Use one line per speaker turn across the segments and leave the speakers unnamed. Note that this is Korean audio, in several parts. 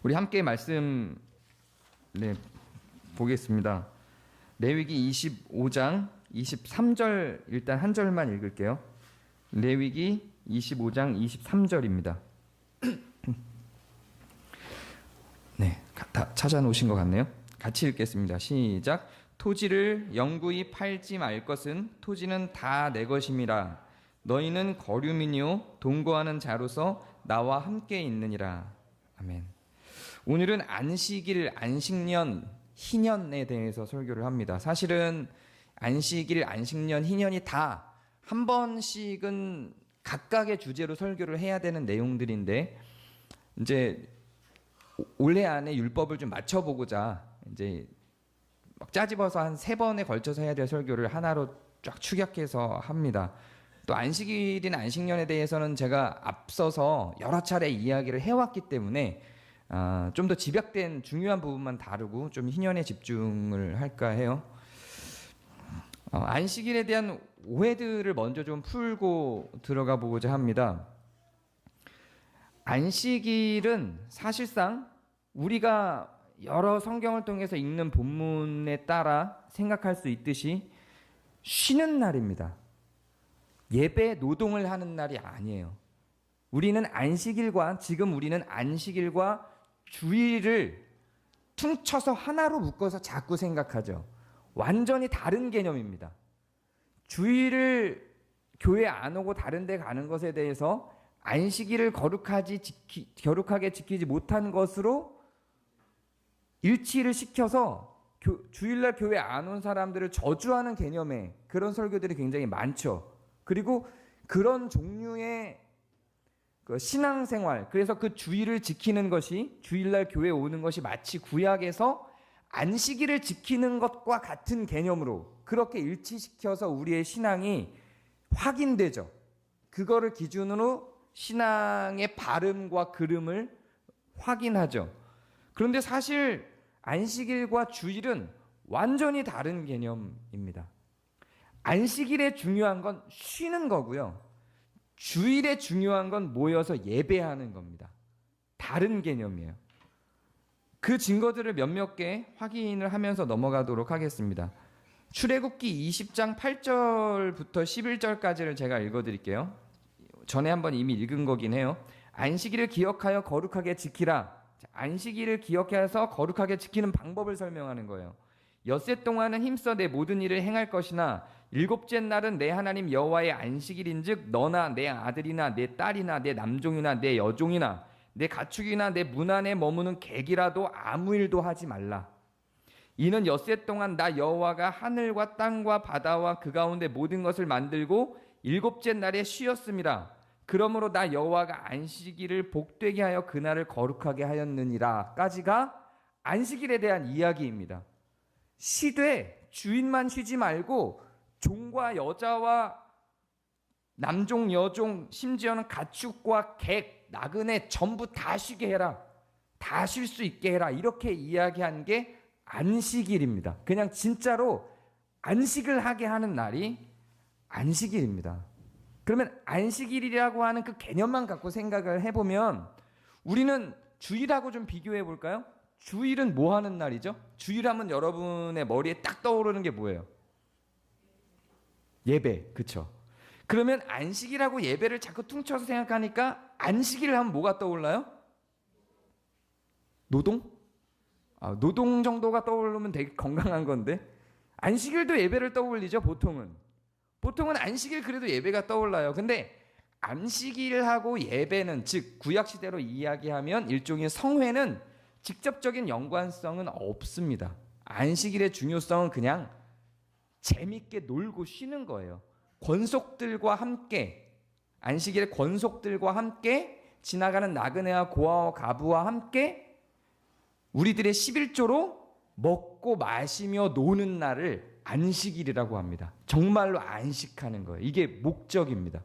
우리 함께 말씀 보겠습니다. 레위기 25장 23절 일단 한 절만 읽을게요. 레위기 25장 23절입니다. 네, 다 찾아놓으신 것 같네요. 같이 읽겠습니다. 시작. 토지를 영구히 팔지 말 것은 토지는 다 내 것임이라. 너희는 거류민이요 동거하는 자로서 나와 함께 있느니라. 아멘. 오늘은 안식일, 안식년, 희년에 대해서 설교를 합니다. 사실은 안식일, 안식년, 희년이 다 한 번씩은 각각의 주제로 설교를 해야 되는 내용들인데, 이제 올해 안에 율법을 좀 맞춰보고자 이제 막 짜집어서 한 3번에 걸쳐서 해야 될 설교를 하나로 쫙 축약해서 합니다. 또 안식일이나 안식년에 대해서는 제가 앞서서 여러 차례 이야기를 해왔기 때문에 좀 더 집약된 중요한 부분만 다루고 좀 희년에 집중을 할까 해요. 안식일에 대한 오해들을 먼저 좀 풀고 들어가 보고자 합니다. 안식일은 사실상 우리가 여러 성경을 통해서 읽는 본문에 따라 생각할 수 있듯이 쉬는 날입니다. 예배 노동을 하는 날이 아니에요. 우리는 지금 우리는 안식일과 주일을 퉁쳐서 하나로 묶어서 자꾸 생각하죠. 완전히 다른 개념입니다. 주일을 교회 안 오고 다른 데 가는 것에 대해서 안식일을 거룩하게 지키지 못한 것으로 일치를 시켜서 주일날 교회 안 온 사람들을 저주하는 개념의 그런 설교들이 굉장히 많죠. 그리고 그런 종류의 신앙생활, 그래서 그 주일을 지키는 것이, 주일날 교회 오는 것이 마치 구약에서 안식일을 지키는 것과 같은 개념으로 그렇게 일치시켜서 우리의 신앙이 확인되죠. 그거를 기준으로 신앙의 발음과 그름을 확인하죠. 그런데 사실 안식일과 주일은 완전히 다른 개념입니다. 안식일에 중요한 건 쉬는 거고요. 주일에 중요한 건 모여서 예배하는 겁니다. 다른 개념이에요. 그 증거들을 몇몇 개 확인을 하면서 넘어가도록 하겠습니다. 출애굽기 20장 8절부터 11절까지를 제가 읽어드릴게요. 전에 한번 이미 읽은 거긴 해요. 안식일을 기억하여 거룩하게 지키라. 안식일을 기억해서 거룩하게 지키는 방법을 설명하는 거예요. 엿새 동안은 힘써 내 모든 일을 행할 것이나 일곱째 날은 내 하나님 여호와의 안식일인즉 너나 내 아들이나 내 딸이나 내 남종이나 내 여종이나 내 가축이나 내 문 안에 머무는 객이라도 아무 일도 하지 말라. 이는 엿새 동안 나 여호와가 하늘과 땅과 바다와 그 가운데 모든 것을 만들고 일곱째 날에 쉬었음이라. 그러므로 나 여호와가 안식일을 복되게 하여 그날을 거룩하게 하였느니라 까지가 안식일에 대한 이야기입니다. 쉬되 주인만 쉬지 말고 종과 여자와 남종, 여종, 심지어는 가축과 객, 나그네 전부 다 쉬게 해라. 다 쉴 수 있게 해라. 이렇게 이야기한 게 안식일입니다. 그냥 진짜로 안식을 하게 하는 날이 안식일입니다. 그러면 안식일이라고 하는 그 개념만 갖고 생각을 해보면 우리는 주일하고 좀 비교해 볼까요? 주일은 뭐 하는 날이죠? 주일하면 여러분의 머리에 딱 떠오르는 게 뭐예요? 예배, 그쵸? 그러면 안식일하고 예배를 자꾸 퉁쳐서 생각하니까 안식일을 하면 뭐가 떠올라요? 노동? 노동 정도가 떠오르면 되게 건강한 건데 안식일도 예배를 떠올리죠, 보통은. 보통은 안식일 그래도 예배가 떠올라요. 근데 안식일하고 예배는, 즉 구약시대로 이야기하면 일종의 성회는 직접적인 연관성은 없습니다. 안식일의 중요성은 그냥 재밌게 놀고 쉬는 거예요. 권속들과 함께, 안식일의 권속들과 함께 지나가는 나그네와 고아와 가부와 함께 우리들의 11조로 먹고 마시며 노는 날을 안식일이라고 합니다. 정말로 안식하는 거예요. 이게 목적입니다.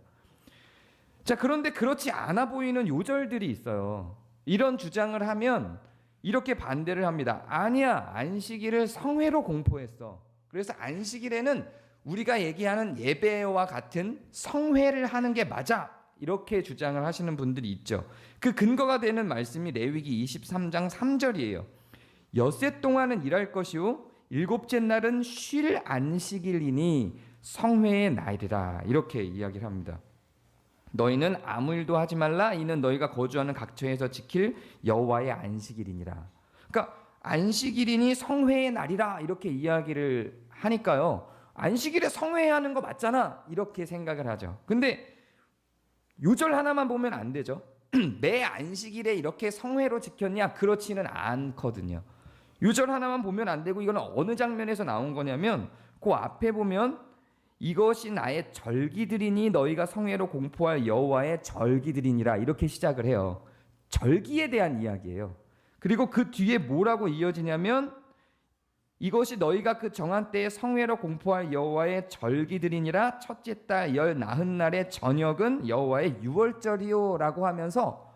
자, 그런데 그렇지 않아 보이는 요절들이 있어요. 이런 주장을 하면 이렇게 반대를 합니다. 아니야, 안식일을 성회로 공포했어. 그래서 안식일에는 우리가 얘기하는 예배와 같은 성회를 하는 게 맞아. 이렇게 주장을 하시는 분들이 있죠. 그 근거가 되는 말씀이 레위기 23장 3절이에요. 엿새 동안은 일할 것이요 일곱째 날은 쉴 안식일이니 성회의 날이라 이렇게 이야기를 합니다. 너희는 아무 일도 하지 말라. 이는 너희가 거주하는 각처에서 지킬 여호와의 안식일이니라. 그러니까 안식일이니 성회의 날이라 이렇게 이야기를 하니까요. 안식일에 성회하는 거 맞잖아 이렇게 생각을 하죠. 근데 요절 하나만 보면 안 되죠. 매 안식일에 이렇게 성회로 지켰냐? 그렇지는 않거든요. 요절 하나만 보면 안 되고 이건 어느 장면에서 나온 거냐면 그 앞에 보면 이것이 나의 절기들이니 너희가 성회로 공포할 여호와의 절기들이니라 이렇게 시작을 해요. 절기에 대한 이야기예요. 그리고 그 뒤에 뭐라고 이어지냐면 이것이 너희가 그 정한 때에 성회로 공포할 여호와의 절기들이니라 첫째 달 열 나흔 날의 저녁은 여호와의 유월절이요라고 하면서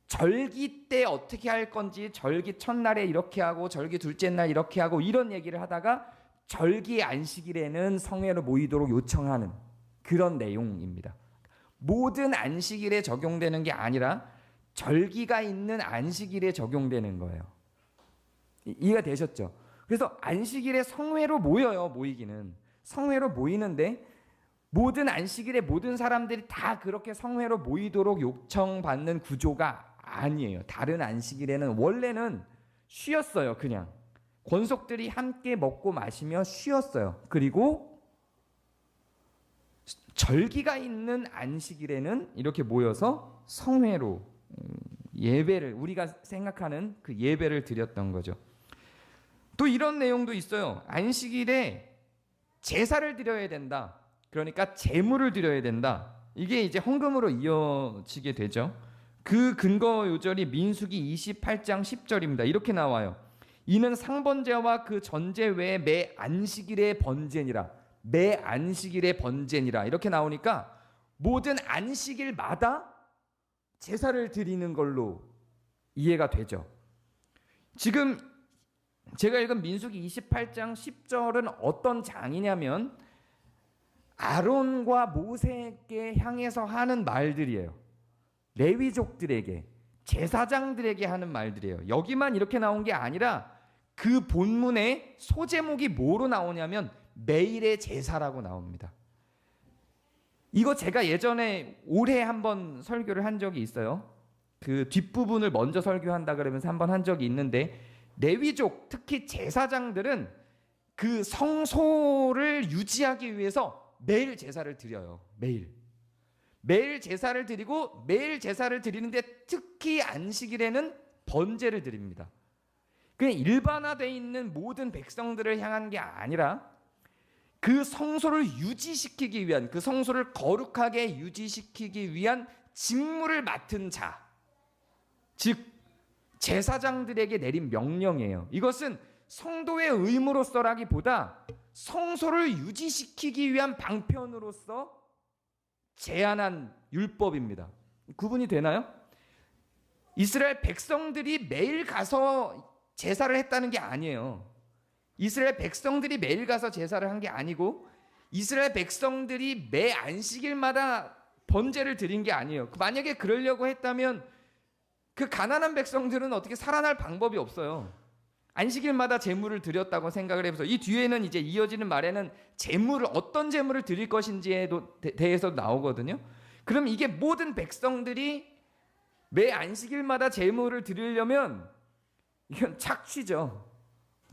절기 때 어떻게 할 건지 절기 첫날에 이렇게 하고 절기 둘째 날 이렇게 하고 이런 얘기를 하다가 절기 안식일에는 성회로 모이도록 요청하는 그런 내용입니다. 모든 안식일에 적용되는 게 아니라 절기가 있는 안식일에 적용되는 거예요. 이해가 되셨죠? 그래서 안식일에 성회로 모여요. 모이기는 성회로 모이는데 모든 안식일에 모든 사람들이 다 그렇게 성회로 모이도록 요청받는 구조가 아니에요. 다른 안식일에는 원래는 쉬었어요. 그냥 권속들이 함께 먹고 마시며 쉬었어요. 그리고 절기가 있는 안식일에는 이렇게 모여서 성회로 예배를 우리가 생각하는 그 예배를 드렸던 거죠. 또 이런 내용도 있어요. 안식일에 제사를 드려야 된다. 그러니까 제물을 드려야 된다. 이게 이제 헌금으로 이어지게 되죠. 그 근거 요절이 민수기 28장 10절입니다. 이렇게 나와요. 이는 상번제와 그 전제 외에 매 안식일의 번제니라. 매 안식일의 번제니라. 이렇게 나오니까 모든 안식일마다 제사를 드리는 걸로 이해가 되죠. 지금 제가 읽은 민수기 28장 10절은 어떤 장이냐면 아론과 모세에게 향해서 하는 말들이에요. 레위족들에게, 제사장들에게 하는 말들이에요. 여기만 이렇게 나온 게 아니라 그 본문의 소제목이 뭐로 나오냐면 매일의 제사라고 나옵니다. 이거 제가 예전에 올해 한번 설교를 한 적이 있어요. 그 뒷부분을 먼저 설교한다 그러면서 한번 한 적이 있는데 레위족, 특히 제사장들은 그 성소를 유지하기 위해서 매일 제사를 드려요. 매일 제사를 드리고 매일 제사를 드리는데 특히 안식일에는 번제를 드립니다. 그냥 일반화되어 있는 모든 백성들을 향한 게 아니라 그 성소를 유지시키기 위한, 그 성소를 거룩하게 유지시키기 위한 직무를 맡은 자, 즉 제사장들에게 내린 명령이에요. 이것은 성도의 의무로서라기보다 성소를 유지시키기 위한 방편으로서 제안한 율법입니다. 구분이 되나요? 이스라엘 백성들이 매일 가서 제사를 했다는 게 아니에요. 이스라엘 백성들이 매일 가서 제사를 한 게 아니고 이스라엘 백성들이 매 안식일마다 번제를 드린 게 아니에요. 만약에 그러려고 했다면 그 가난한 백성들은 어떻게 살아날 방법이 없어요. 안식일마다 제물을 드렸다고 생각을 해보세요. 이 뒤에는 이제 이어지는 말에는 제물을 어떤 제물을 드릴 것인지에 대해서 나오거든요. 그럼 이게 모든 백성들이 매 안식일마다 제물을 드리려면 이건 착취죠.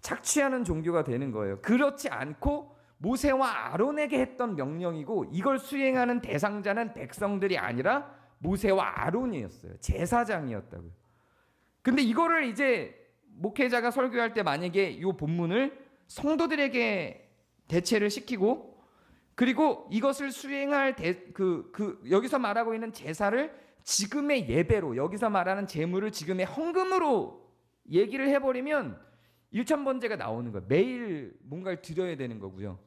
착취하는 종교가 되는 거예요. 그렇지 않고 모세와 아론에게 했던 명령이고 이걸 수행하는 대상자는 백성들이 아니라 모세와 아론이었어요. 제사장이었다고요. 근데 이거를 이제 목회자가 설교할 때 만약에 이 본문을 성도들에게 대체를 시키고 그리고 이것을 수행할 여기서 말하고 있는 제사를 지금의 예배로, 여기서 말하는 제물을 지금의 헌금으로 얘기를 해버리면 일천번제가 나오는 거예요. 매일 뭔가를 드려야 되는 거고요.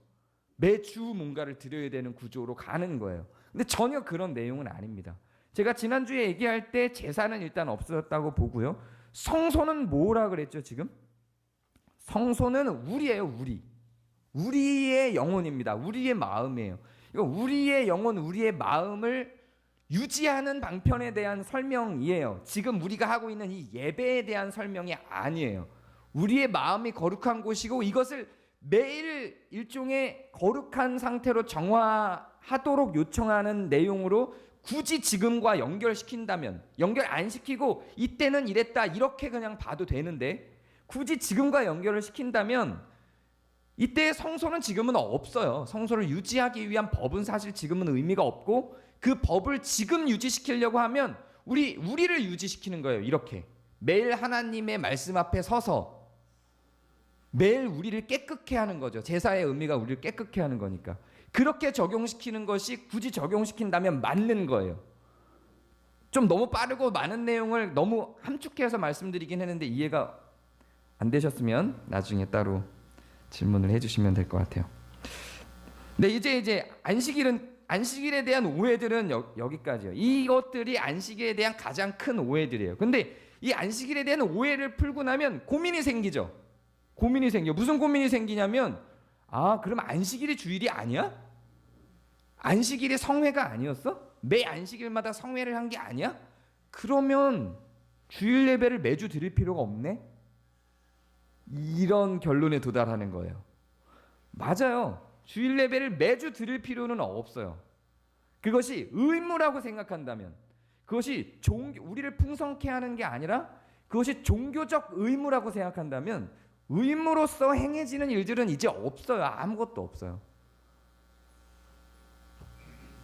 매주 뭔가를 드려야 되는 구조로 가는 거예요. 근데 전혀 그런 내용은 아닙니다. 제가 지난주에 얘기할 때 제사는 일단 없어졌다고 보고요. 성소는 뭐라 그랬죠 지금? 성소는 우리예요. 우리의 영혼입니다. 우리의 마음이에요. 우리의 영혼, 우리의 마음을 유지하는 방편에 대한 설명이에요. 지금 우리가 하고 있는 이 예배에 대한 설명이 아니에요. 우리의 마음이 거룩한 곳이고 이것을 매일 일종의 거룩한 상태로 정화하도록 요청하는 내용으로 굳이 지금과 연결시킨다면, 연결 안 시키고 이때는 이랬다 이렇게 그냥 봐도 되는데 굳이 지금과 연결을 시킨다면 이때의 성소는 지금은 없어요. 성소를 유지하기 위한 법은 사실 지금은 의미가 없고 그 법을 지금 유지시키려고 하면 우리를 유지시키는 거예요. 이렇게 매일 하나님의 말씀 앞에 서서 매일 우리를 깨끗게 하는 거죠. 제사의 의미가 우리를 깨끗게 하는 거니까. 그렇게 적용시키는 것이 굳이 적용시킨다면 맞는 거예요. 좀 너무 빠르고 많은 내용을 너무 함축해서 말씀드리긴 했는데 이해가 안 되셨으면 나중에 따로 질문을 해주시면 될 것 같아요. 네, 이제 안식일에 대한 오해들은 여기까지요. 이것들이 안식일에 대한 가장 큰 오해들이에요. 근데 이 안식일에 대한 오해를 풀고 나면 고민이 생기죠. 고민이 생겨. 무슨 고민이 생기냐면 그럼 안식일이 주일이 아니야? 안식일이 성회가 아니었어? 매 안식일마다 성회를 한 게 아니야? 그러면 주일 예배를 매주 드릴 필요가 없네? 이런 결론에 도달하는 거예요. 맞아요. 주일 예배를 매주 드릴 필요는 없어요. 그것이 의무라고 생각한다면, 그것이 우리를 풍성케 하는 게 아니라 그것이 종교적 의무라고 생각한다면 의무로서 행해지는 일들은 이제 없어요. 아무것도 없어요.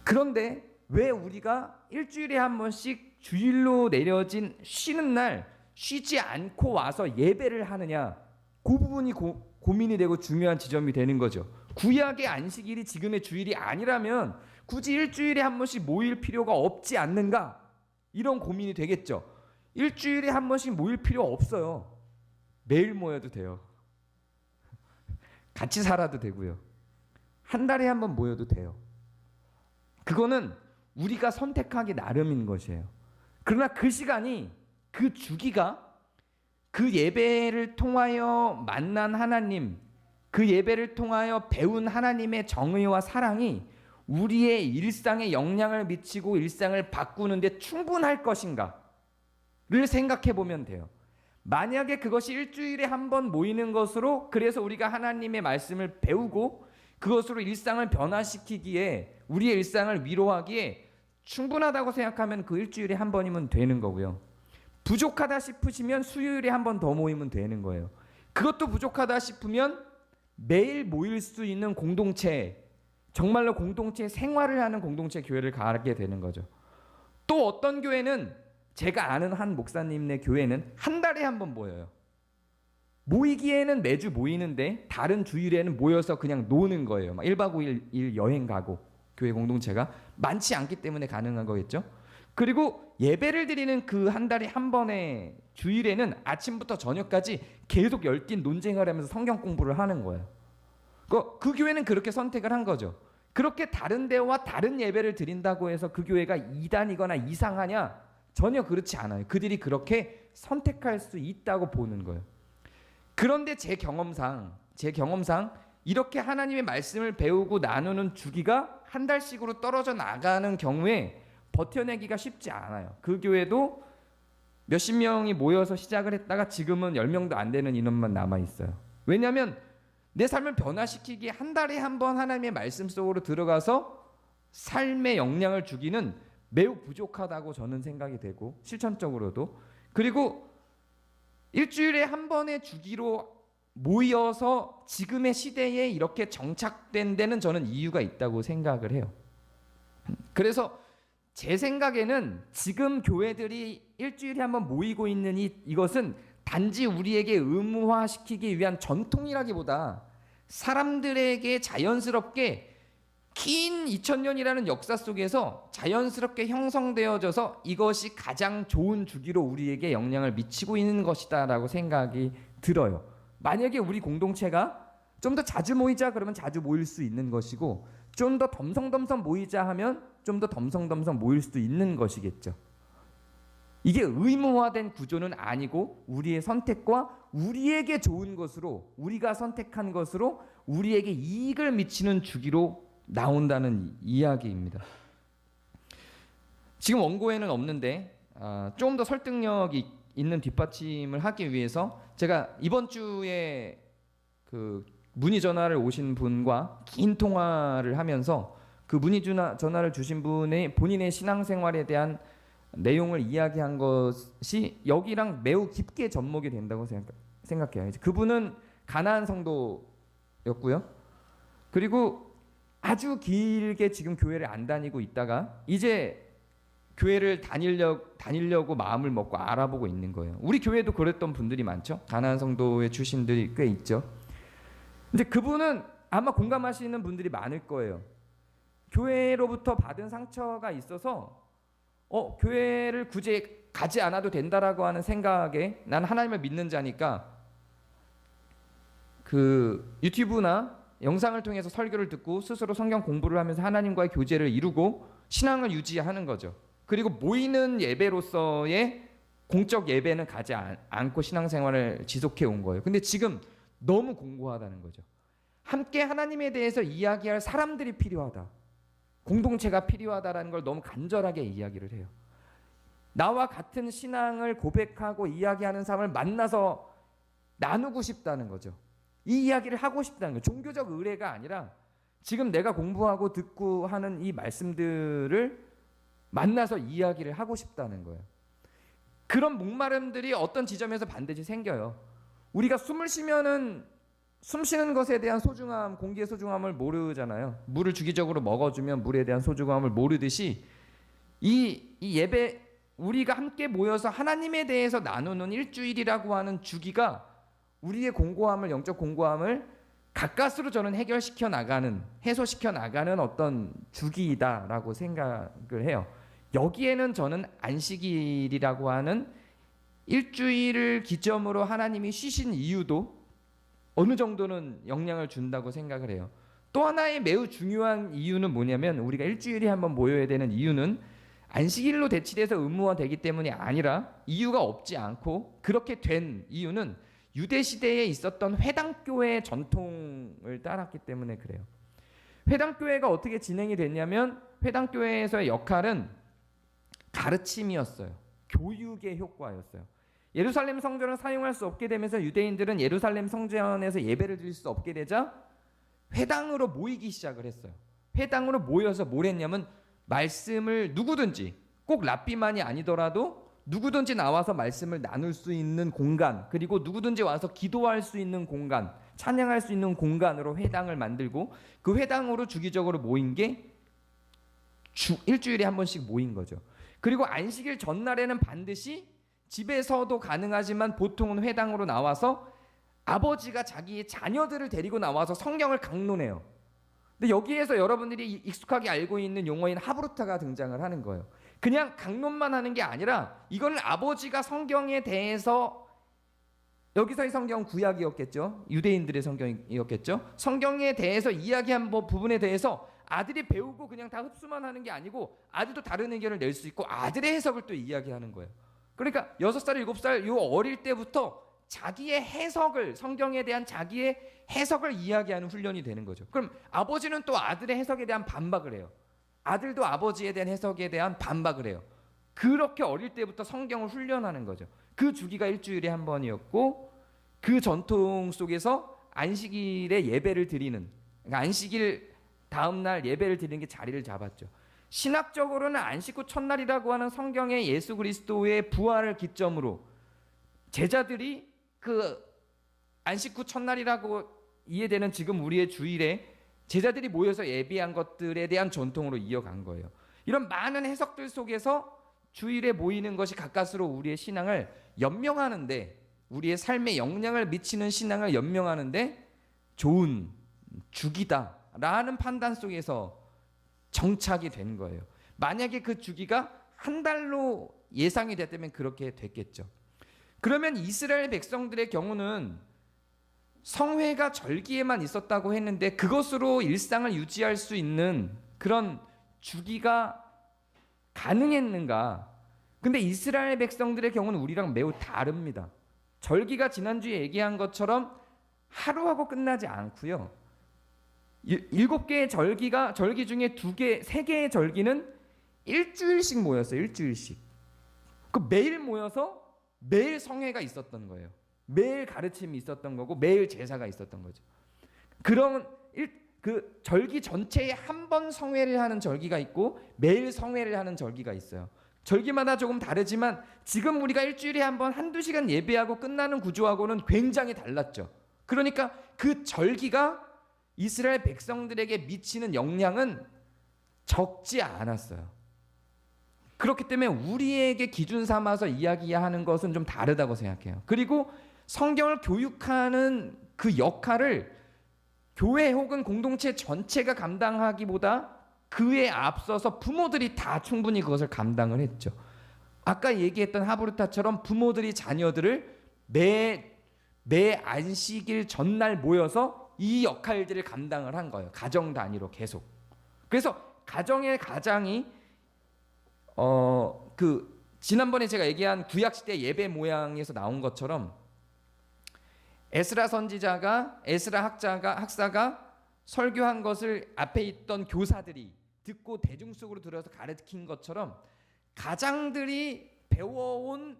그런데 왜 우리가 일주일에 한 번씩 주일로 내려진 쉬는 날 쉬지 않고 와서 예배를 하느냐, 그 부분이 고민이 되고 중요한 지점이 되는 거죠. 구약의 안식일이 지금의 주일이 아니라면 굳이 일주일에 한 번씩 모일 필요가 없지 않는가, 이런 고민이 되겠죠. 일주일에 한 번씩 모일 필요 없어요. 매일 모여도 돼요. 같이 살아도 되고요. 한 달에 한 번 모여도 돼요. 그거는 우리가 선택하기 나름인 것이에요. 그러나 그 시간이, 그 주기가 그 예배를 통하여 만난 하나님, 그 예배를 통하여 배운 하나님의 정의와 사랑이 우리의 일상에 영향을 미치고 일상을 바꾸는데 충분할 것인가를 생각해 보면 돼요. 만약에 그것이 일주일에 한 번 모이는 것으로, 그래서 우리가 하나님의 말씀을 배우고 그것으로 일상을 변화시키기에, 우리의 일상을 위로하기에 충분하다고 생각하면 그 일주일에 한 번이면 되는 거고요. 부족하다 싶으시면 수요일에 한 번 더 모이면 되는 거예요. 그것도 부족하다 싶으면 매일 모일 수 있는 공동체, 정말로 공동체 생활을 하는 공동체 교회를 가게 되는 거죠. 또 어떤 교회는, 제가 아는 한 목사님네 교회는 한 달에 한 번 모여요. 모이기에는 매주 모이는데 다른 주일에는 모여서 그냥 노는 거예요. 막 1박 5일 여행 가고, 교회 공동체가 많지 않기 때문에 가능한 거겠죠. 그리고 예배를 드리는 그 한 달에 한 번의 주일에는 아침부터 저녁까지 계속 열띤 논쟁을 하면서 성경 공부를 하는 거예요. 그 교회는 그렇게 선택을 한 거죠. 그렇게 다른 데와 다른 예배를 드린다고 해서 그 교회가 이단이거나 이상하냐? 전혀 그렇지 않아요. 그들이 그렇게 선택할 수 있다고 보는 거예요. 그런데 제 경험상 이렇게 하나님의 말씀을 배우고 나누는 주기가 한 달씩으로 떨어져 나가는 경우에 버텨내기가 쉽지 않아요. 그 교회도 몇십 명이 모여서 시작을 했다가 지금은 10명도 안 되는 인원만 남아있어요. 왜냐하면 내 삶을 변화시키기에 한 달에 한 번 하나님의 말씀 속으로 들어가서 삶의 영향을 주기는 매우 부족하다고 저는 생각이 되고, 실천적으로도. 그리고 일주일에 한 번의 주기로 모여서 지금의 시대에 이렇게 정착된 데는 저는 이유가 있다고 생각을 해요. 그래서 제 생각에는 지금 교회들이 일주일에 한 번 모이고 있는 이것은 단지 우리에게 의무화시키기 위한 전통이라기보다 사람들에게 자연스럽게 긴 2000년이라는 역사 속에서 자연스럽게 형성되어져서 이것이 가장 좋은 주기로 우리에게 영향을 미치고 있는 것이다라고 생각이 들어요. 만약에 우리 공동체가 좀 더 자주 모이자 그러면 자주 모일 수 있는 것이고, 좀 더 덤성덤성 모이자 하면 좀 더 덤성덤성 모일 수도 있는 것이겠죠. 이게 의무화된 구조는 아니고 우리의 선택과 우리에게 좋은 것으로, 우리가 선택한 것으로 우리에게 이익을 미치는 주기로 나온다는 이야기입니다. 지금 원고에는 없는데 좀 더 설득력이 있는 뒷받침을 하기 위해서 제가 이번 주에 그 문의 전화를 오신 분과 긴 통화를 하면서 그 문의 전화를 주신 분의 본인의 신앙생활에 대한 내용을 이야기한 것이 여기랑 매우 깊게 접목이 된다고 생각해요. 그분은 가나안 성도였고요. 그리고 아주 길게 지금 교회를 안 다니고 있다가 이제 교회를 다니려고 마음을 먹고 알아보고 있는 거예요. 우리 교회도 그랬던 분들이 많죠. 가나안 성도의 출신들이 꽤 있죠. 근데 그분은 아마 공감하시는 분들이 많을 거예요. 교회로부터 받은 상처가 있어서 교회를 굳이 가지 않아도 된다라고 하는 생각에 난 하나님을 믿는 자니까 그 유튜브나 영상을 통해서 설교를 듣고 스스로 성경 공부를 하면서 하나님과의 교제를 이루고 신앙을 유지하는 거죠. 그리고 모이는 예배로서의 공적 예배는 가지 않고 신앙생활을 지속해 온 거예요. 근데 지금 너무 공고하다는 거죠. 함께 하나님에 대해서 이야기할 사람들이 필요하다. 공동체가 필요하다라는 걸 너무 간절하게 이야기를 해요. 나와 같은 신앙을 고백하고 이야기하는 사람을 만나서 나누고 싶다는 거죠. 이 이야기를 하고 싶다는 거예요. 종교적 의례가 아니라 지금 내가 공부하고 듣고 하는 이 말씀들을 만나서 이야기를 하고 싶다는 거예요. 그런 목마름들이 어떤 지점에서 반드시 생겨요. 우리가 숨을 쉬면은 숨 쉬는 것에 대한 소중함, 공기의 소중함을 모르잖아요. 물을 주기적으로 먹어주면 물에 대한 소중함을 모르듯이 이 예배, 우리가 함께 모여서 하나님에 대해서 나누는 일주일이라고 하는 주기가 우리의 공고함을, 영적 공고함을 가까스로 저는 해결시켜 나가는, 해소시켜 나가는 어떤 주기이다라고 생각을 해요. 여기에는 저는 안식일이라고 하는 일주일을 기점으로 하나님이 쉬신 이유도 어느 정도는 영향을 준다고 생각을 해요. 또 하나의 매우 중요한 이유는 뭐냐면 우리가 일주일에 한번 모여야 되는 이유는 안식일로 대치돼서 의무화되기 때문이 아니라 이유가 없지 않고 그렇게 된 이유는 유대 시대에 있었던 회당교회의 전통을 따랐기 때문에 그래요. 회당교회가 어떻게 진행이 됐냐면 회당교회에서의 역할은 가르침이었어요. 교육의 효과였어요. 예루살렘 성전을 사용할 수 없게 되면서 유대인들은 예루살렘 성전에서 예배를 드릴 수 없게 되자 회당으로 모이기 시작을 했어요. 회당으로 모여서 뭘 했냐면 말씀을 누구든지 꼭 랍비만이 아니더라도 누구든지 나와서 말씀을 나눌 수 있는 공간, 그리고 누구든지 와서 기도할 수 있는 공간, 찬양할 수 있는 공간으로 회당을 만들고 그 회당으로 주기적으로 모인 게 일주일에 한 번씩 모인 거죠. 그리고 안식일 전날에는 반드시 집에서도 가능하지만 보통은 회당으로 나와서 아버지가 자기의 자녀들을 데리고 나와서 성경을 강론해요. 근데 여기에서 여러분들이 익숙하게 알고 있는 용어인 하브루타가 등장을 하는 거예요. 그냥 강론만 하는 게 아니라 이걸 아버지가 성경에 대해서, 여기서의 성경은 구약이었겠죠. 유대인들의 성경이었겠죠. 성경에 대해서 이야기한 부분에 대해서 아들이 배우고 그냥 다 흡수만 하는 게 아니고 아들도 다른 의견을 낼 수 있고 아들의 해석을 또 이야기하는 거예요. 그러니까 6살, 7살 요 어릴 때부터 자기의 해석을, 성경에 대한 자기의 해석을 이야기하는 훈련이 되는 거죠. 그럼 아버지는 또 아들의 해석에 대한 반박을 해요. 아들도 아버지에 대한 해석에 대한 반박을 해요. 그렇게 어릴 때부터 성경을 훈련하는 거죠. 그 주기가 일주일에 한 번이었고 그 전통 속에서 안식일에 예배를 드리는, 그러니까 안식일 다음날 예배를 드리는 게 자리를 잡았죠. 신학적으로는 안식 후 첫날이라고 하는 성경의 예수 그리스도의 부활을 기점으로 제자들이 그 안식 후 첫날이라고 이해되는 지금 우리의 주일에 제자들이 모여서 예배한 것들에 대한 전통으로 이어간 거예요. 이런 많은 해석들 속에서 주일에 모이는 것이 가까스로 우리의 신앙을 연명하는데, 우리의 삶에 영향을 미치는 신앙을 연명하는데 좋은 주기다라는 판단 속에서 정착이 된 거예요. 만약에 그 주기가 한 달로 예상이 됐다면 그렇게 됐겠죠. 그러면 이스라엘 백성들의 경우는 성회가 절기에만 있었다고 했는데 그것으로 일상을 유지할 수 있는 그런 주기가 가능했는가? 근데 이스라엘 백성들의 경우는 우리랑 매우 다릅니다. 절기가 지난주에 얘기한 것처럼 하루하고 끝나지 않고요. 7개의 절기 중에 3개의 절기는 일주일씩 모였어요. 일주일씩. 그 매일 모여서 매일 성회가 있었던 거예요. 매일 가르침이 있었던 거고 매일 제사가 있었던 거죠. 그런 그 절기 전체에 한 번 성회를 하는 절기가 있고 매일 성회를 하는 절기가 있어요. 절기마다 조금 다르지만 지금 우리가 일주일에 한 번 한두 시간 예배하고 끝나는 구조하고는 굉장히 달랐죠. 그러니까 그 절기가 이스라엘 백성들에게 미치는 영향은 적지 않았어요. 그렇기 때문에 우리에게 기준 삼아서 이야기하는 것은 좀 다르다고 생각해요. 그리고 성경을 교육하는 그 역할을 교회 혹은 공동체 전체가 감당하기보다 그에 앞서서 부모들이 다 충분히 그것을 감당을 했죠. 아까 얘기했던 하브르타처럼 부모들이 자녀들을 매 안식일 전날 모여서 이 역할들을 감당을 한 거예요. 가정 단위로 계속. 그래서 가정의 가장이 지난번에 제가 얘기한 구약 시대 예배 모양에서 나온 것처럼 에스라 선지자가 에스라 학사가 설교한 것을 앞에 있던 교사들이 듣고 대중 속으로 들어서 가르친 것처럼 가장들이 배워온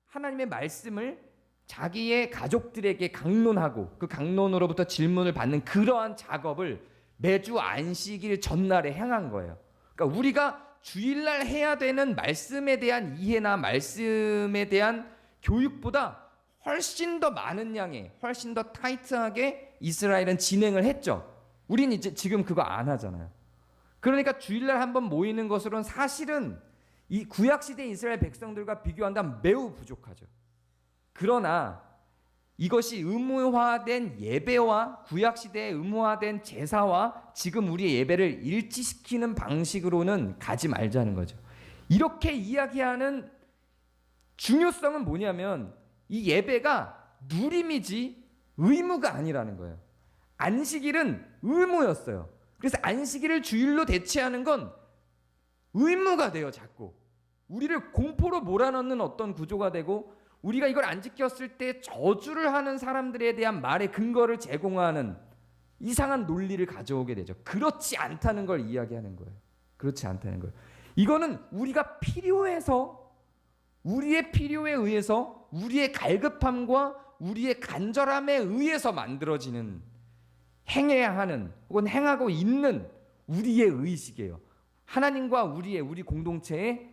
하나님의 말씀을 자기의 가족들에게 강론하고 그 강론으로부터 질문을 받는 그러한 작업을 매주 안식일 전날에 행한 거예요. 그러니까 우리가 주일날 해야 되는 말씀에 대한 이해나 말씀에 대한 교육보다 훨씬 더 많은 양의 훨씬 더 타이트하게 이스라엘은 진행을 했죠. 우린 이제 지금 그거 안 하잖아요. 그러니까 주일날 한번 모이는 것으로는 사실은 이 구약시대 이스라엘 백성들과 비교한다면 매우 부족하죠. 그러나 이것이 의무화된 예배와 구약시대의 의무화된 제사와 지금 우리의 예배를 일치시키는 방식으로는 가지 말자는 거죠. 이렇게 이야기하는 중요성은 뭐냐면 이 예배가 누림이지 의무가 아니라는 거예요. 안식일은 의무였어요. 그래서 안식일을 주일로 대체하는 건 의무가 돼요. 자꾸 우리를 공포로 몰아넣는 어떤 구조가 되고 우리가 이걸 안 지켰을 때 저주를 하는 사람들에 대한 말의 근거를 제공하는 이상한 논리를 가져오게 되죠. 그렇지 않다는 걸 이야기하는 거예요. 그렇지 않다는 거예요. 이거는 우리가 필요해서 우리의 필요에 의해서 우리의 갈급함과 우리의 간절함에 의해서 만들어지는 행해야 하는 혹은 행하고 있는 우리의 의식이에요. 하나님과 우리 공동체의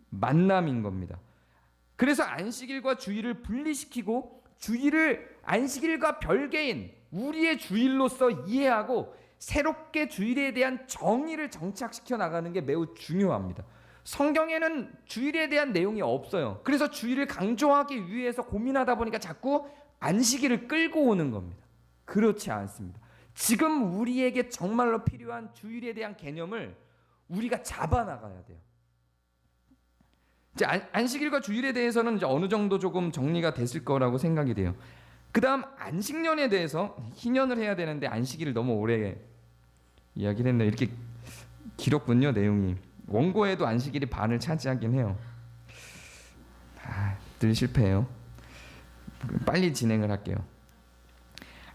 만남인 겁니다. 그래서 안식일과 주일을 분리시키고 주일을 안식일과 별개인 우리의 주일로서 이해하고 새롭게 주일에 대한 정의를 정착시켜 나가는 게 매우 중요합니다. 성경에는 주일에 대한 내용이 없어요. 그래서 주일을 강조하기 위해서 고민하다 보니까 자꾸 안식일을 끌고 오는 겁니다. 그렇지 않습니다. 지금 우리에게 정말로 필요한 주일에 대한 개념을 우리가 잡아나가야 돼요. 이제 안식일과 주일에 대해서는 이제 어느 정도 조금 정리가 됐을 거라고 생각이 돼요. 그 다음 안식년에 대해서 희년을 해야 되는데 안식일을 너무 오래 이야기를 했네요. 이렇게 길었군요, 내용이. 원고에도 안식일이 반을 차지하긴 해요. 늘 실패해요. 빨리 진행을 할게요.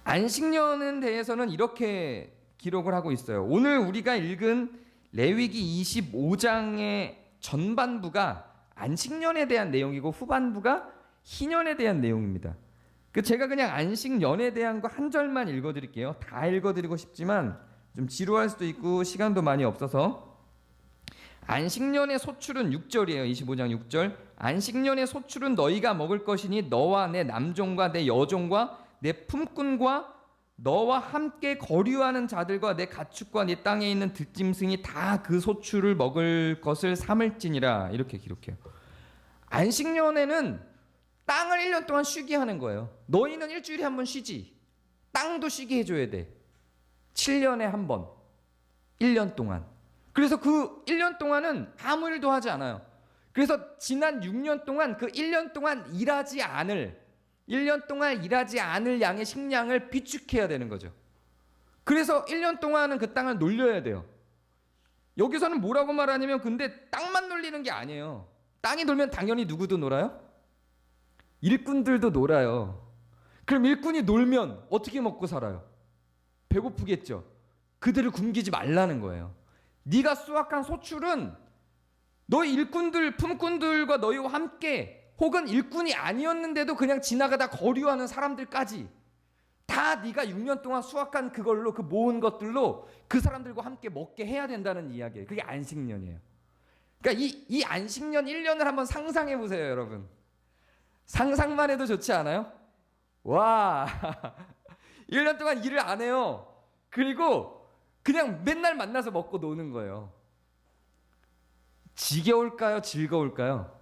안식년에 대해서는 이렇게 기록을 하고 있어요. 오늘 우리가 읽은 레위기 25장의 전반부가 안식년에 대한 내용이고 후반부가 희년에 대한 내용입니다. 제가 그냥 안식년에 대한 거 한 절만 읽어드릴게요. 다 읽어드리고 싶지만 좀 지루할 수도 있고 시간도 많이 없어서. 안식년의 소출은 6절이에요. 25장 6절. 안식년의 소출은 너희가 먹을 것이니 너와 내 남종과 내 여종과 내 품꾼과 너와 함께 거류하는 자들과 내 가축과 네 땅에 있는 들짐승이 다 그 소출을 먹을 것을 삼을지니라. 이렇게 기록해요. 안식년에는 땅을 1년 동안 쉬게 하는 거예요. 너희는 일주일에 한 번 쉬지. 땅도 쉬게 해줘야 돼. 7년에 한 번. 1년 동안. 그래서 그 1년 동안은 아무 일도 하지 않아요. 그래서 지난 6년 동안 그 1년 동안 일하지 않을 1년 동안 일하지 않을 양의 식량을 비축해야 되는 거죠. 그래서 1년 동안은 그 땅을 놀려야 돼요. 여기서는 뭐라고 말하냐면 근데 땅만 놀리는 게 아니에요. 땅이 놀면 당연히 누구도 놀아요? 일꾼들도 놀아요. 그럼 일꾼이 놀면 어떻게 먹고 살아요? 배고프겠죠. 그들을 굶기지 말라는 거예요. 네가 수확한 소출은 너희 일꾼들, 품꾼들과 너희와 함께, 혹은 일꾼이 아니었는데도 그냥 지나가다 거류하는 사람들까지 다 네가 6년 동안 수확한 그걸로, 그 모은 것들로 그 사람들과 함께 먹게 해야 된다는 이야기예요. 그게 안식년이에요. 그러니까 이 안식년 1년을 한번 상상해 보세요, 여러분. 상상만 해도 좋지 않아요? 와, 1년 동안 일을 안 해요. 그리고 그냥 맨날 만나서 먹고 노는 거예요. 지겨울까요? 즐거울까요?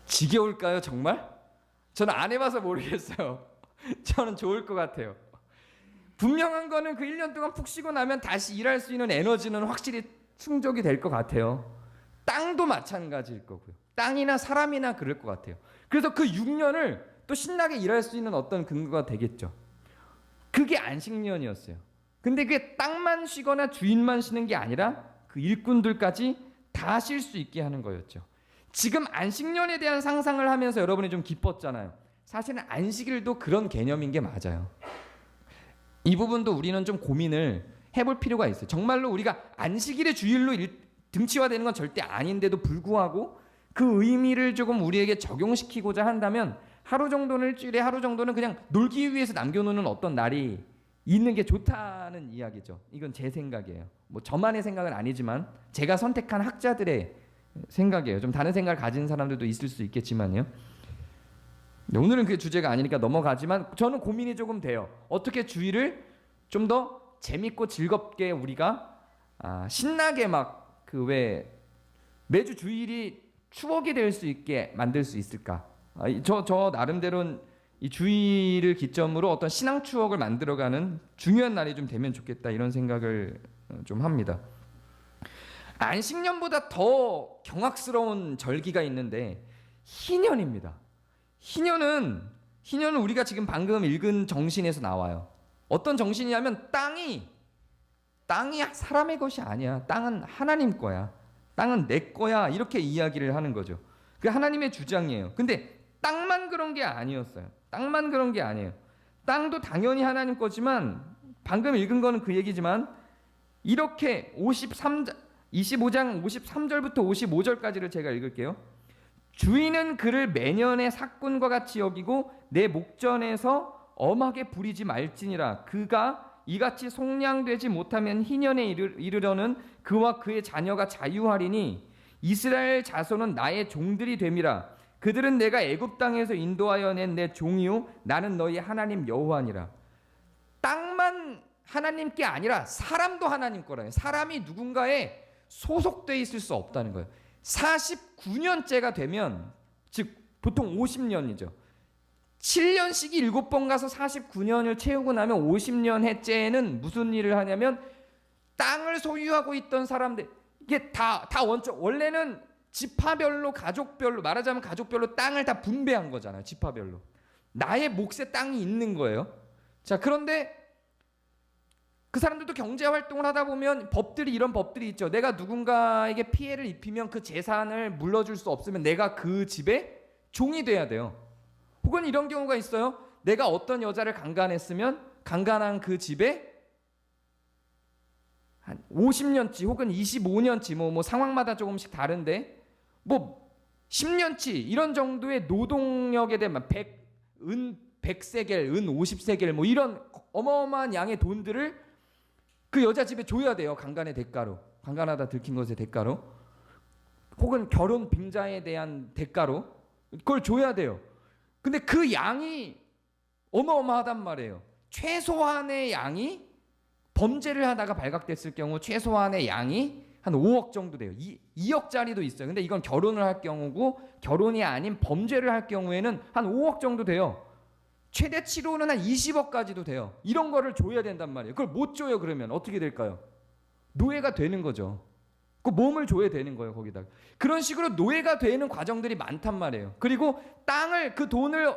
지겨울까요? 정말? 저는 안 해봐서 모르겠어요. 저는 좋을 것 같아요. 분명한 거는 그 1년 동안 푹 쉬고 나면 다시 일할 수 있는 에너지는 확실히 충족이 될 것 같아요. 땅도 마찬가지일 거고요. 땅이나 사람이나 그럴 것 같아요. 그래서 그 6년을 또 신나게 일할 수 있는 어떤 근거가 되겠죠. 그게 안식년이었어요. 근데 그게 땅만 쉬거나 주인만 쉬는 게 아니라 그 일꾼들까지 다 쉴 수 있게 하는 거였죠. 지금 안식년에 대한 상상을 하면서 여러분이 좀 기뻤잖아요. 사실은 안식일도 그런 개념인 게 맞아요. 이 부분도 우리는 좀 고민을 해볼 필요가 있어요. 정말로 우리가 안식일의 주일로 등치화되는 건 절대 아닌데도 불구하고 그 의미를 조금 우리에게 적용시키고자 한다면 하루 정도는, 일주일에 하루 정도는 그냥 놀기 위해서 남겨놓는 어떤 날이 있는 게 좋다는 이야기죠. 이건 제 생각이에요. 뭐 저만의 생각은 아니지만 제가 선택한 학자들의 생각이에요. 좀 다른 생각을 가진 사람들도 있을 수 있겠지만요. 오늘은 그 주제가 아니니까 넘어가지만 저는 고민이 조금 돼요. 어떻게 주일을 좀 더 재밌고 즐겁게 우리가 신나게 막 그 왜 매주 주일이 추억이 될 수 있게 만들 수 있을까? 저 나름대로는 이 주일을 기점으로 어떤 신앙 추억을 만들어가는 중요한 날이 좀 되면 좋겠다, 이런 생각을 좀 합니다. 안식년보다 더 경악스러운 절기가 있는데 희년입니다. 희년은 우리가 지금 방금 읽은 정신에서 나와요. 어떤 정신이냐면 땅이 사람의 것이 아니야. 땅은 하나님 거야. 땅은 내 거야. 이렇게 이야기를 하는 거죠. 그게 하나님의 주장이에요. 근데 땅만 그런 게 아니었어요. 땅만 그런 게 아니에요. 땅도 당연히 하나님 거지만 방금 읽은 거는 그 얘기지만 이렇게 25장 53절부터 55절까지를 제가 읽을게요. 주인은 그를 매년의 삭군과 같이 여기고 내 목전에서 엄하게 부리지 말지니라. 그가 이같이 속량되지 못하면 희년에 이르러는 그와 그의 자녀가 자유하리니 이스라엘 자손은 나의 종들이 됨이라. 그들은 내가 애굽 땅에서 인도하여 낸 내 종이요 나는 너희 하나님 여호와니라. 땅만 하나님께 아니라 사람도 하나님 거라요. 사람이 누군가에 소속돼 있을 수 없다는 거예요. 49년째가 되면, 즉 보통 50년이죠. 7년씩이 7번 가서 49년을 채우고 나면 50년 해째에는 무슨 일을 하냐면 땅을 소유하고 있던 사람들, 이게 다 원래는 지파별로, 가족별로, 말하자면 가족별로 땅을 다 분배한 거잖아요. 지파별로 나의 몫에 땅이 있는 거예요. 자, 그런데 그 사람들도 경제 활동을 하다 보면 이런 법들이 있죠. 내가 누군가에게 피해를 입히면 그 재산을 물러줄 수 없으면 내가 그 집에 종이 돼야 돼요. 혹은 이런 경우가 있어요. 내가 어떤 여자를 강간했으면 강간한 그 집에 한 50년치 혹은 25년치 뭐 상황마다 조금씩 다른데 뭐 10년치 이런 정도의 노동력에 대한 100세겔, 은 50세겔 뭐 이런 어마어마한 양의 돈들을 그 여자 집에 줘야 돼요. 강간의 대가로, 강간하다 들킨 것의 대가로, 혹은 결혼 빙자에 대한 대가로 그걸 줘야 돼요. 근데 그 양이 어마어마하단 말이에요. 최소한의 양이 범죄를 하다가 발각됐을 경우 최소한의 양이 한 5억 정도 돼요. 2억짜리도 있어요. 근데 이건 결혼을 할 경우고 결혼이 아닌 범죄를 할 경우에는 한 5억 정도 돼요. 최대치로는 한 20억까지도 돼요. 이런 거를 줘야 된단 말이에요. 그걸 못 줘요. 그러면 어떻게 될까요? 노예가 되는 거죠. 그 몸을 줘야 되는 거예요. 거기다가 그런 식으로 노예가 되는 과정들이 많단 말이에요. 그리고 땅을, 그 돈을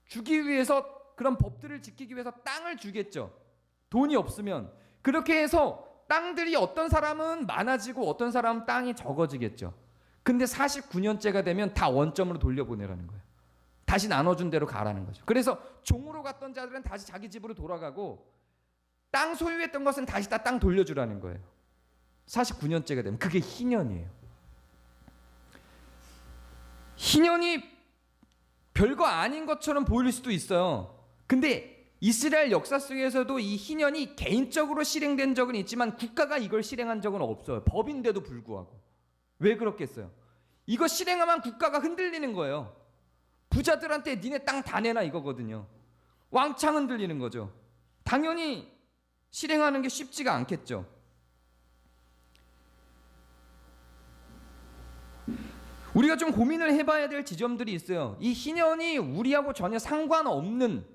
주기 위해서, 그런 법들을 지키기 위해서 땅을 주겠죠. 돈이 없으면. 그렇게 해서 땅들이 어떤 사람은 많아지고 어떤 사람은 땅이 적어지겠죠. 근데 49년째가 되면 다 원점으로 돌려보내라는 거예요. 다시 나눠준 대로 가라는 거죠. 그래서 종으로 갔던 자들은 다시 자기 집으로 돌아가고 땅 소유했던 것은 다시 다 땅 돌려주라는 거예요. 49년째가 되면 그게 희년이에요. 희년이 별거 아닌 것처럼 보일 수도 있어요. 근데 이스라엘 역사 속에서도 이 희년이 개인적으로 실행된 적은 있지만 국가가 이걸 실행한 적은 없어요. 법인데도 불구하고. 왜 그렇겠어요? 이거 실행하면 국가가 흔들리는 거예요. 부자들한테 니네 땅 다 내놔 이거거든요. 왕창 흔들리는 거죠. 당연히 실행하는 게 쉽지가 않겠죠. 우리가 좀 고민을 해봐야 될 지점들이 있어요. 이 희년이 우리하고 전혀 상관없는,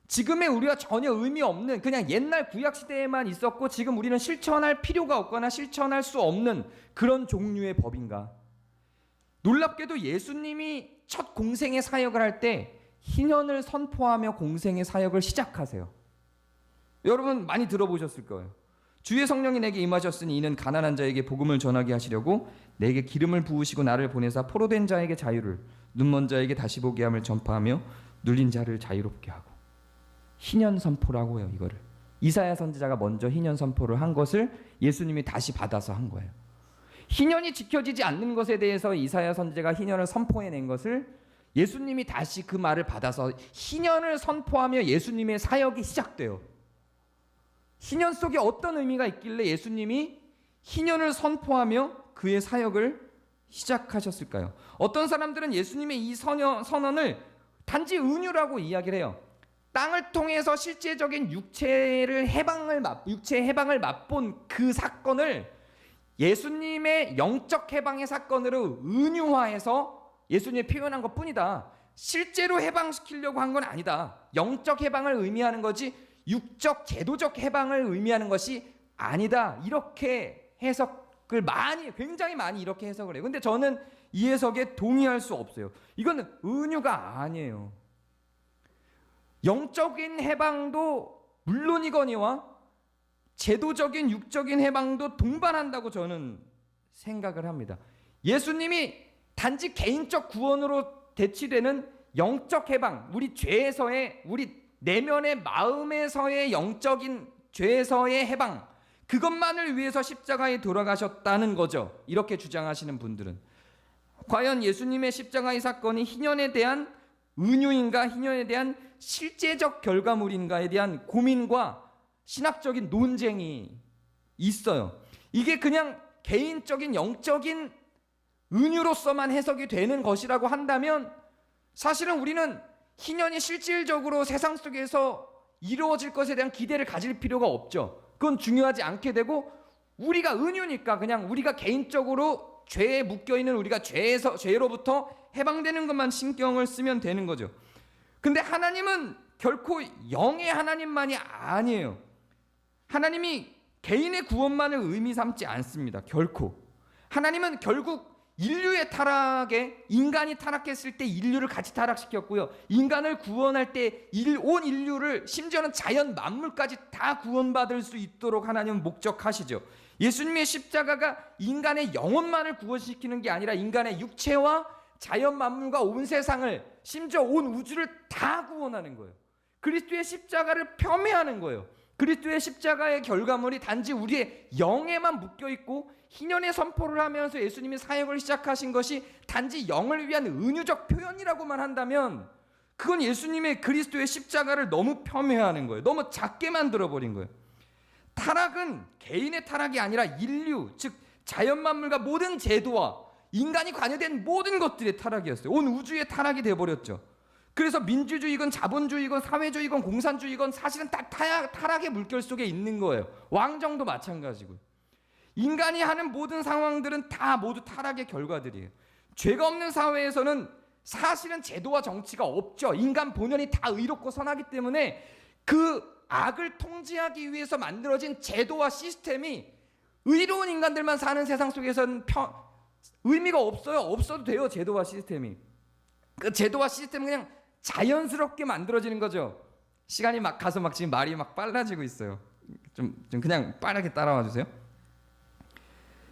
지금의 우리가 전혀 의미 없는, 그냥 옛날 구약시대에만 있었고 지금 우리는 실천할 필요가 없거나 실천할 수 없는 그런 종류의 법인가? 놀랍게도 예수님이 첫 공생의 사역을 할 때 희년을 선포하며 공생의 사역을 시작하세요. 여러분 많이 들어보셨을 거예요. 주의 성령이 내게 임하셨으니 이는 가난한 자에게 복음을 전하게 하시려고 내게 기름을 부으시고 나를 보내사 포로된 자에게 자유를, 눈먼 자에게 다시 보게 함을 전파하며 눌린 자를 자유롭게 하고. 희년 선포라고 해요. 이거를 이사야 선지자가 먼저 희년 선포를 한 것을 예수님이 다시 받아서 한 거예요. 희년이 지켜지지 않는 것에 대해서 이사야 선지자가 희년을 선포해낸 것을 예수님이 다시 그 말을 받아서 희년을 선포하며 예수님의 사역이 시작돼요. 희년 속에 어떤 의미가 있길래 예수님이 희년을 선포하며 그의 사역을 시작하셨을까요? 어떤 사람들은 예수님의 이 선언을 단지 은유라고 이야기를 해요. 땅을 통해서 실제적인 육체의 해방을 맛본 그 사건을 예수님의 영적 해방의 사건으로 은유화해서 예수님이 표현한 것뿐이다. 실제로 해방시키려고 한 건 아니다. 영적 해방을 의미하는 거지 육적 제도적 해방을 의미하는 것이 아니다. 이렇게 해석을 굉장히 많이 이렇게 해석을 해요. 근데 저는 이 해석에 동의할 수 없어요. 이건 은유가 아니에요. 영적인 해방도 물론이거니와 제도적인 육적인 해방도 동반한다고 저는 생각을 합니다. 예수님이 단지 개인적 구원으로 대치되는 영적 해방, 우리 죄에서의, 우리 내면의 마음에서의 영적인 죄에서의 해방, 그것만을 위해서 십자가에 돌아가셨다는 거죠. 이렇게 주장하시는 분들은 과연 예수님의 십자가의 사건이 희년에 대한 은유인가, 희년에 대한 실제적 결과물인가에 대한 고민과 신학적인 논쟁이 있어요. 이게 그냥 개인적인 영적인 은유로서만 해석이 되는 것이라고 한다면 사실은 우리는 희년이 실질적으로 세상 속에서 이루어질 것에 대한 기대를 가질 필요가 없죠. 그건 중요하지 않게 되고, 우리가 은유니까 그냥 우리가 개인적으로 죄에 묶여있는 우리가 죄로부터 해방되는 것만 신경을 쓰면 되는 거죠. 근데 하나님은 결코 영의 하나님만이 아니에요. 하나님이 개인의 구원만을 의미 삼지 않습니다. 결코. 하나님은 결국 인류의 타락에, 인간이 타락했을 때 인류를 같이 타락시켰고요. 인간을 구원할 때 온 인류를, 심지어는 자연 만물까지 다 구원받을 수 있도록 하나님은 목적하시죠. 예수님의 십자가가 인간의 영혼만을 구원시키는 게 아니라 인간의 육체와 자연 만물과 온 세상을, 심지어 온 우주를 다 구원하는 거예요. 그리스도의 십자가를 폄훼하는 거예요. 그리스도의 십자가의 결과물이 단지 우리의 영에만 묶여있고 희년의 선포를 하면서 예수님이 사역을 시작하신 것이 단지 영을 위한 은유적 표현이라고만 한다면 그건 예수님의 그리스도의 십자가를 너무 폄훼하는 거예요. 너무 작게 만들어버린 거예요. 타락은 개인의 타락이 아니라 인류, 즉 자연만물과 모든 제도와 인간이 관여된 모든 것들의 타락이었어요. 온 우주의 타락이 되어버렸죠. 그래서 민주주의건 자본주의건 사회주의건 공산주의건 사실은 다 타락의 물결 속에 있는 거예요. 왕정도 마찬가지고요. 인간이 하는 모든 상황들은 다 모두 타락의 결과들이에요. 죄가 없는 사회에서는 사실은 제도와 정치가 없죠. 인간 본연이 다 의롭고 선하기 때문에 그 악을 통제하기 위해서 만들어진 제도와 시스템이 의로운 인간들만 사는 세상 속에서는 의미가 없어요. 없어도 돼요. 제도와 시스템이. 그 제도와 시스템은 그냥 자연스럽게 만들어지는 거죠. 시간이 막 가서 막 지금 말이 막 빨라지고 있어요. 좀 그냥 빠르게 따라와 주세요.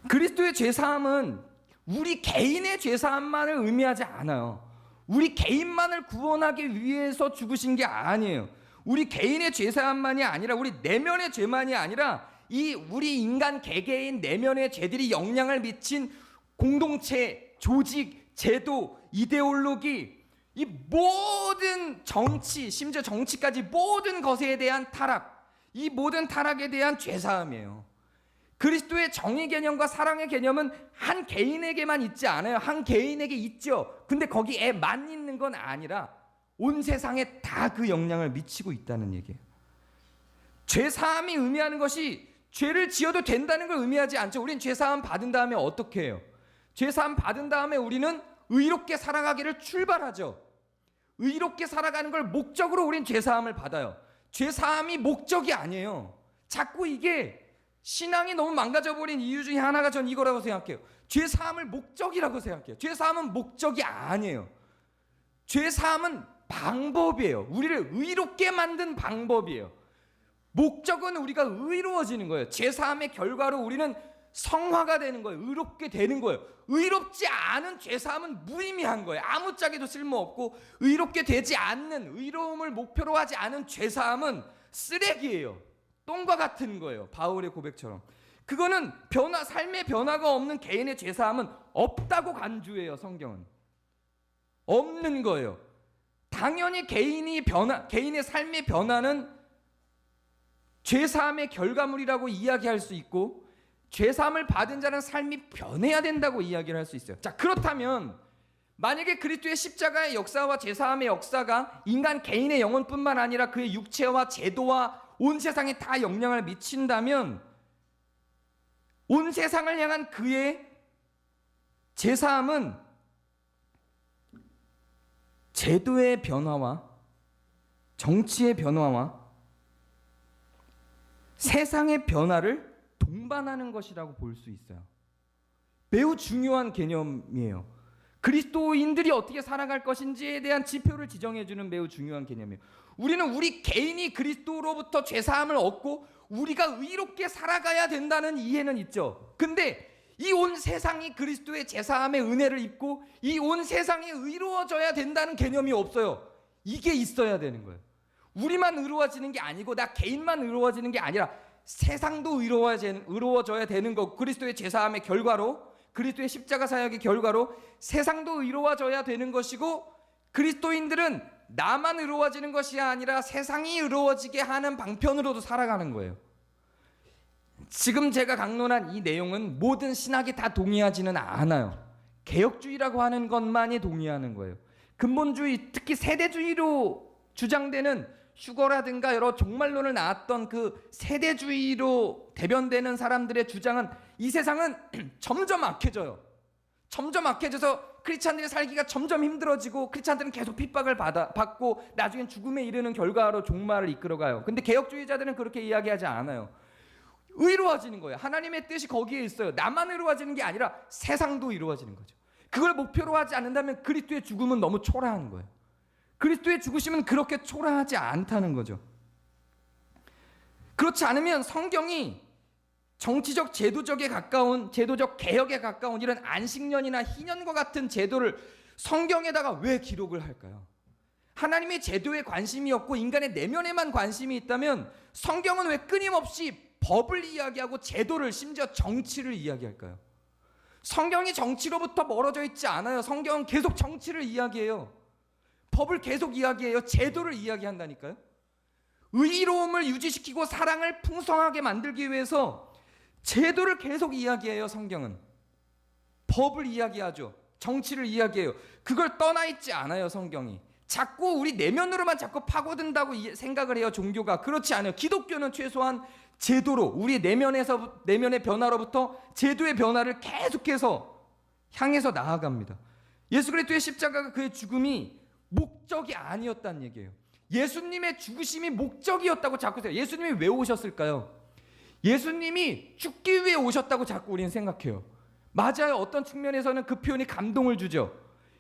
그리스도의 죄사함은 우리 개인의 죄사함만을 의미하지 않아요. 우리 개인만을 구원하기 위해서 죽으신 게 아니에요. 우리 개인의 죄사함만이 아니라 우리 내면의 죄만이 아니라 이 우리 인간 개개인 내면의 죄들이 영향을 미친 공동체, 조직, 제도, 이데올로기, 이 모든 정치, 심지어 정치까지 모든 것에 대한 타락, 이 모든 타락에 대한 죄사함이에요. 그리스도의 정의 개념과 사랑의 개념은 한 개인에게만 있지 않아요. 한 개인에게 있죠. 근데 거기에만 있는 건 아니라 온 세상에 다 그 영향을 미치고 있다는 얘기예요. 죄사함이 의미하는 것이 죄를 지어도 된다는 걸 의미하지 않죠. 우린 죄사함 받은 다음에 어떻게 해요? 죄사함 받은 다음에 우리는 의롭게 살아가기를 출발하죠. 의롭게 살아가는 걸 목적으로 우린 죄사함을 받아요. 죄사함이 목적이 아니에요. 자꾸 이게 신앙이 너무 망가져버린 이유 중에 하나가 전 이거라고 생각해요. 죄사함을 목적이라고 생각해요. 죄사함은 목적이 아니에요. 죄사함은 방법이에요. 우리를 의롭게 만든 방법이에요. 목적은 우리가 의로워지는 거예요. 죄사함의 결과로 우리는 성화가 되는 거예요. 의롭게 되는 거예요. 의롭지 않은 죄사함은 무의미한 거예요. 아무짝에도 쓸모없고, 의롭게 되지 않는, 의로움을 목표로 하지 않은 죄사함은 쓰레기예요. 똥과 같은 거예요. 바울의 고백처럼. 그거는 삶의 변화가 없는 개인의 죄사함은 없다고 간주해요. 성경은. 없는 거예요. 당연히 개인의 삶의 변화는 죄사함의 결과물이라고 이야기할 수 있고, 죄사함을 받은 자는 삶이 변해야 된다고 이야기를 할 수 있어요. 자, 그렇다면 만약에 그리스도의 십자가의 역사와 죄사함의 역사가 인간 개인의 영혼뿐만 아니라 그의 육체와 제도와 온 세상에 다 영향을 미친다면, 온 세상을 향한 그의 죄사함은 제도의 변화와 정치의 변화와 세상의 변화를 동반하는 것이라고 볼 수 있어요. 매우 중요한 개념이에요. 그리스도인들이 어떻게 살아갈 것인지에 대한 지표를 지정해주는 매우 중요한 개념이에요. 우리는 우리 개인이 그리스도로부터 죄사함을 얻고 우리가 의롭게 살아가야 된다는 이해는 있죠. 근데 이 온 세상이 그리스도의 죄사함의 은혜를 입고 이 온 세상이 의로워져야 된다는 개념이 없어요. 이게 있어야 되는 거예요. 우리만 의로워지는 게 아니고 나 개인만 의로워지는 게 아니라 세상도 의로워져야 되는 거. 그리스도의 죄사함의 결과로, 그리스도의 십자가 사역의 결과로 세상도 의로워져야 되는 것이고, 그리스도인들은 나만 의로워지는 것이 아니라 세상이 의로워지게 하는 방편으로도 살아가는 거예요. 지금 제가 강론한 이 내용은 모든 신학이 다 동의하지는 않아요. 개혁주의라고 하는 것만이 동의하는 거예요. 근본주의, 특히 세대주의로 주장되는 휴거라든가 여러 종말론을 낳았던 그 세대주의로 대변되는 사람들의 주장은 이 세상은 점점 악해져요. 점점 악해져서 크리스찬들이 살기가 점점 힘들어지고 크리스찬들은 계속 핍박을 받고 나중엔 죽음에 이르는 결과로 종말을 이끌어가요. 근데 개혁주의자들은 그렇게 이야기하지 않아요. 의로워지는 거예요. 하나님의 뜻이 거기에 있어요. 나만 의로워지는 게 아니라 세상도 의로워지는 거죠. 그걸 목표로 하지 않는다면 그리스도의 죽음은 너무 초라한 거예요. 그리스도의 죽으심은 그렇게 초라하지 않다는 거죠. 그렇지 않으면 성경이 정치적 제도적에 가까운, 제도적 개혁에 가까운 이런 안식년이나 희년과 같은 제도를 성경에다가 왜 기록을 할까요? 하나님의 제도에 관심이 없고 인간의 내면에만 관심이 있다면 성경은 왜 끊임없이 법을 이야기하고 제도를, 심지어 정치를 이야기할까요? 성경이 정치로부터 멀어져 있지 않아요. 성경은 계속 정치를 이야기해요. 법을 계속 이야기해요. 제도를 이야기한다니까요. 의로움을 유지시키고 사랑을 풍성하게 만들기 위해서 제도를 계속 이야기해요. 성경은 법을 이야기하죠. 정치를 이야기해요. 그걸 떠나 있지 않아요. 성경이 자꾸 우리 내면으로만 자꾸 파고든다고 생각을 해요. 종교가 그렇지 않아요. 기독교는 최소한 제도로, 우리 내면의 변화로부터 제도의 변화를 계속해서 향해서 나아갑니다. 예수 그리스도의 십자가가, 그의 죽음이 목적이 아니었다는 얘기예요. 예수님의 죽으심이 목적이었다고 자꾸 생각해요. 예수님이 왜 오셨을까요? 예수님이 죽기 위해 오셨다고 자꾸 우리는 생각해요. 맞아요. 어떤 측면에서는 그 표현이 감동을 주죠.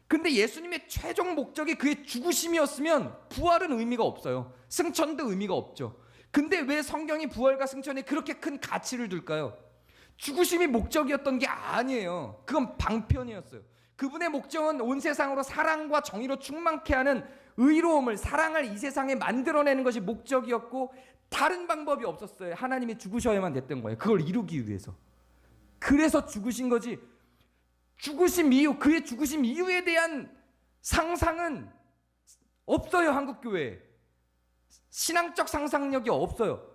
근데 예수님의 최종 목적이 그의 죽으심이었으면 부활은 의미가 없어요. 승천도 의미가 없죠. 근데 왜 성경이 부활과 승천에 그렇게 큰 가치를 둘까요? 죽으심이 목적이었던 게 아니에요. 그건 방편이었어요. 그분의 목적은 온 세상으로 사랑과 정의로 충만케 하는 의로움을, 사랑을 이 세상에 만들어내는 것이 목적이었고, 다른 방법이 없었어요. 하나님이 죽으셔야만 됐던 거예요. 그걸 이루기 위해서. 그래서 죽으신 거지. 죽으심 이후, 그의 죽으심 이후에 대한 상상은 없어요. 한국교회에 신앙적 상상력이 없어요.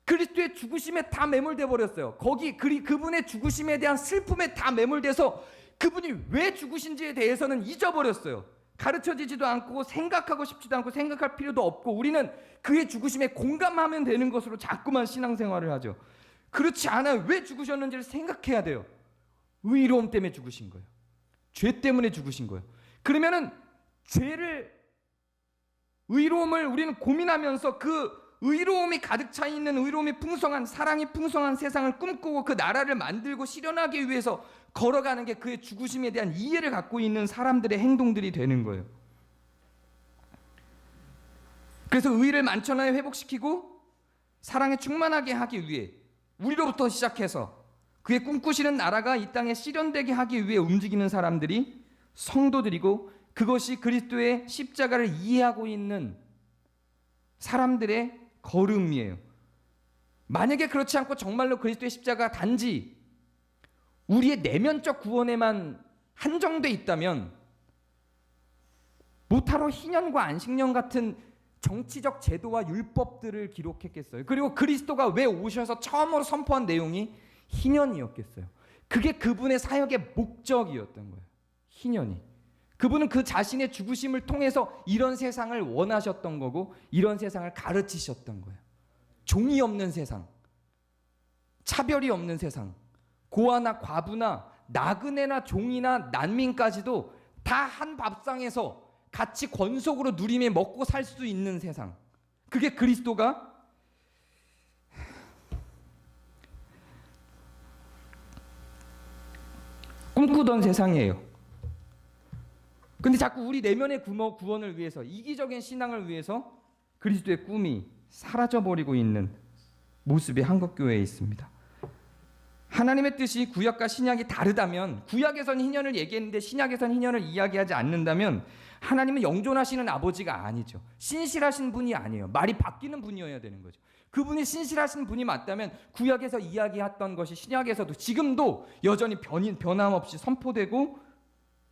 그리스도의 죽으심에 다 매몰돼 버렸어요. 거기 그분의 죽으심에 대한 슬픔에 다 매몰돼서 그분이 왜 죽으신지에 대해서는 잊어버렸어요. 가르쳐지지도 않고 생각하고 싶지도 않고 생각할 필요도 없고 우리는 그의 죽으심에 공감하면 되는 것으로 자꾸만 신앙생활을 하죠. 그렇지 않아요. 왜 죽으셨는지를 생각해야 돼요. 의로움 때문에 죽으신 거예요. 죄 때문에 죽으신 거예요. 그러면은 의로움을 우리는 고민하면서 그 의로움이 가득 차 있는, 의로움이 풍성한, 사랑이 풍성한 세상을 꿈꾸고 그 나라를 만들고 실현하기 위해서 걸어가는 게 그의 죽으심에 대한 이해를 갖고 있는 사람들의 행동들이 되는 거예요. 그래서 의를 만천하에 회복시키고 사랑에 충만하게 하기 위해 우리로부터 시작해서 그의 꿈꾸시는 나라가 이 땅에 실현되게 하기 위해 움직이는 사람들이 성도들이고, 그것이 그리스도의 십자가를 이해하고 있는 사람들의 걸음이에요. 만약에 그렇지 않고 정말로 그리스도의 십자가 단지 우리의 내면적 구원에만 한정돼 있다면 못하러 희년과 안식년 같은 정치적 제도와 율법들을 기록했겠어요. 그리고 그리스도가 왜 오셔서 처음으로 선포한 내용이 희년이었겠어요. 그게 그분의 사역의 목적이었던 거예요. 희년이. 그분은 그 자신의 죽으심을 통해서 이런 세상을 원하셨던 거고 이런 세상을 가르치셨던 거예요. 종이 없는 세상, 차별이 없는 세상, 고아나 과부나 나그네나 종이나 난민까지도 다 한 밥상에서 같이 권속으로 누리며 먹고 살 수 있는 세상. 그게 그리스도가 꿈꾸던 세상이에요. 근데 자꾸 우리 내면의 구원을 위해서, 이기적인 신앙을 위해서 그리스도의 꿈이 사라져버리고 있는 모습이 한국교회에 있습니다. 하나님의 뜻이 구약과 신약이 다르다면, 구약에선 희년을 얘기했는데 신약에선 희년을 이야기하지 않는다면 하나님은 영존하시는 아버지가 아니죠. 신실하신 분이 아니에요. 말이 바뀌는 분이어야 되는 거죠. 그분이 신실하신 분이 맞다면 구약에서 이야기했던 것이 신약에서도 지금도 여전히 변함없이 선포되고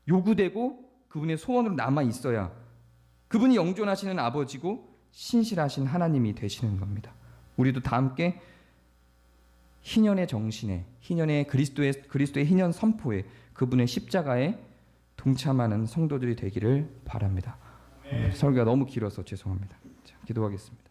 요구되고 그분의 소원으로 남아 있어야 그분이 영존하시는 아버지고 신실하신 하나님이 되시는 겁니다. 우리도 다 함께 희년의 정신에, 희년의 그리스도의 희년 선포에, 그분의 십자가에 동참하는 성도들이 되기를 바랍니다. 설교가 너무 길어서 죄송합니다. 자, 기도하겠습니다.